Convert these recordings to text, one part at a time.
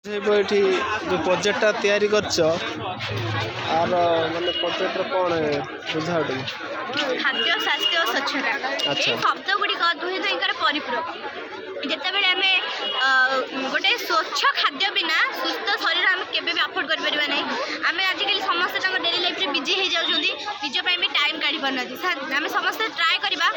ଏଠି जो प्रोजेक्टा तैयारी करछ आर माने प्रोजेक्ट कोन बुझा टी खाद्य स्वास्थ्य और स्वच्छता अच्छा। ये शब्द गुड़िक दुहे दुहींकर परिपूरक जिते बेले आम गोटे स्वच्छ खाद्य बिना सुस्थ शरीर आम केबे भी अफोर्ड कर परिबा नै आम आजिकल समस्त डेली लाइफ रे बिजी हो जाउछंदी निज पई भी टाइम काढी परनथि आम समस्त ट्राई करबा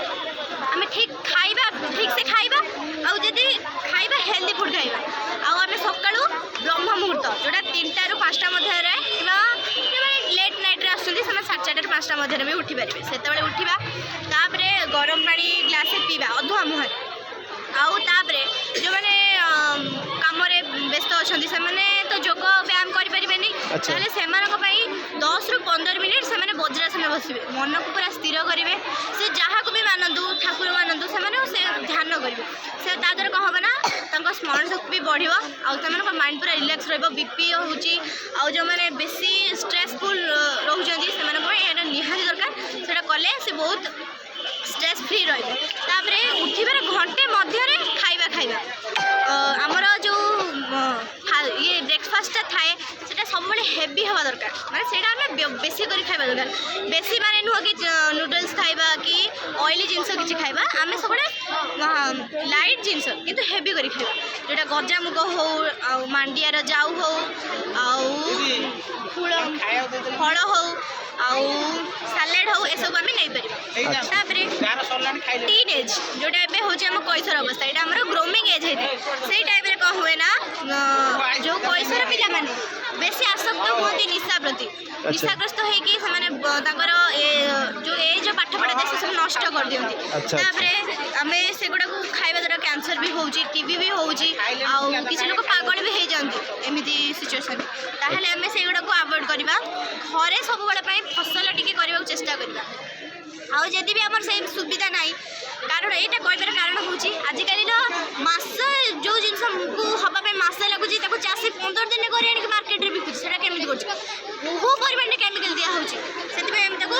आम ठीक खाइबा ठीक से खाइबा आ जदी खाइबा हेल्दी फूड खाइबा आ आम सकाळू ब्रह्म मुहूर्त जोटा 3टा रु 5टा मध्य रे किबा लेट नाइट रे आसुंदी समय 4टा 5टा मध्य में उठी पारे से उठा तापरे गरम पानी ग्लासे पीवा अधुआ मुहर आउ तापरे जो मैंने काम व्यस्त अच्छा से तो योग व्यायाम करें अच्छा। 10 रु 15 मिनिट से वज्रासन बसवे मन को पूरा स्थिर करेंगे से जहाँ को भी मानतु ठाकुर मानतु से ध्यान करेंगे से ताद्वारा कौन हम ना स्मरण शक्ति भी बढ़ आउ माइंड पूरा रिलैक्स बीपी हो जो मैंने बेसी स्ट्रेसफुल रोचे से निहाती दरकार से कले से बहुत स्ट्रेस फ्री रही उठिबार घंटे मध्य खाइबा खाइबा आमर जो ये ब्रेकफास्ट थाए सेटा सब हेवी हवा दरकार माने सेटा हमें बेसी करी खाइबा दरकार बेसी माने नुह कि नूडल्स खाइबा कि ऑयली जिनस किछि खाइबा आमे सब लाइट जिनस किंतु हेवी करी खाइबा जेटा गजामुग हो आ मांडियार जाऊ हो आउ फल हो आउ सालाड हो ए सब आमे नै परिबा तापरे टीनेज जोटा एबे होचे हम कैशोर अवस्था एटा हमर ग्रोमिंग एज हेते सेही टाइम रे कौन हुए ना जो कैशोर पिला माने बेसी आसक्त होती निशा प्रति निशाग्रस्त होइकी से जो एज पाठ पढ़ा दे सब नष्ट कर दियंती तापरे आमे सेगुडा को खाइबा द्वारा कैंसर भी होउची टीबी भी होउची आउ किछि लोक पागल भी हे जानती एमिति सिचुएशन ताहले आमे सेगुडा को अवॉइड करबा घरे सब बडा पई फसल टिके करबा चेष्टा करबा आउ जदि भी हमर से सुविधा नाही कारण एटा कहबार कारण होची आजिकली मास जो जिनस को हबा पे मास लागुची ताको चासी 15 दिन करे आनी मार्केट रे बिकुची सेटा केमिति करची बहु परिमाण केमिकल दिया होची सेति हम ताको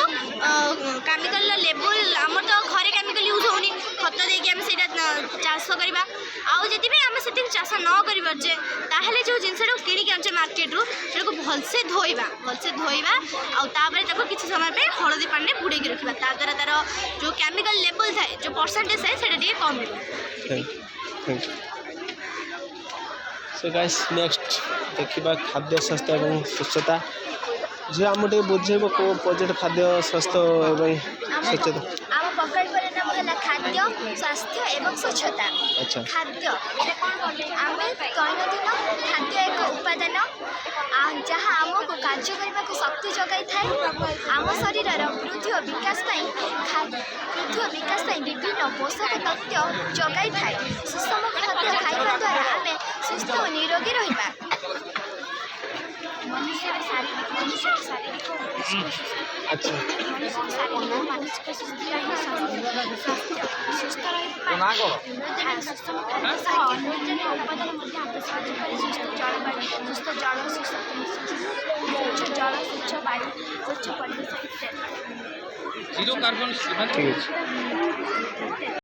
केमिकल लेवल हमर तो घरे केमिकल यूज होनी खत देकी हम सेटा चाष करबा आउ जदि भी हम सेति चाष न करिबा जे ताहले जो जिनसटा किनी के आनचे मार्केट रू सेटा को भलसे धोइबा आउ ताबरे ताको किछि समय पे हळदी पानी में बुडे के रखिबा ता द्वारा तार जो केमिकल लेवल थाए जो परसेंटेज है सेटा टिके कम हो सो गाइस नेक्स्ट देखिबा खाद्य स्वास्थ्य एवं स्वच्छता जे हम टे बुझेबो को प्रोजेक्ट खाद्य स्वास्थ्य एवं स्वच्छता आम प्रकल्पर नाम है खाद्य स्वास्थ्य एवं स्वच्छता अच्छा खाद्य आम दैनंदिन खाद्य एक उपादान जहाँ आमको कार्य करने को शक्ति जगाई थाए आम शरीर वृद्धि और विकास विभिन्न पोषक तत्व जगाई थाए सुषम खाद्य खाइबा द्वारा आम सुस्थ और निरोगी रहिबा अच्छा मानसिक सुस्थ सुषम खाद्य उपादान सुस्थ जलवायु सुस्थ जल स्वच्छ जल स्वच्छ वायु स्वच्छ परिवेश इत्यादि जीरो कार्बन ठीक है।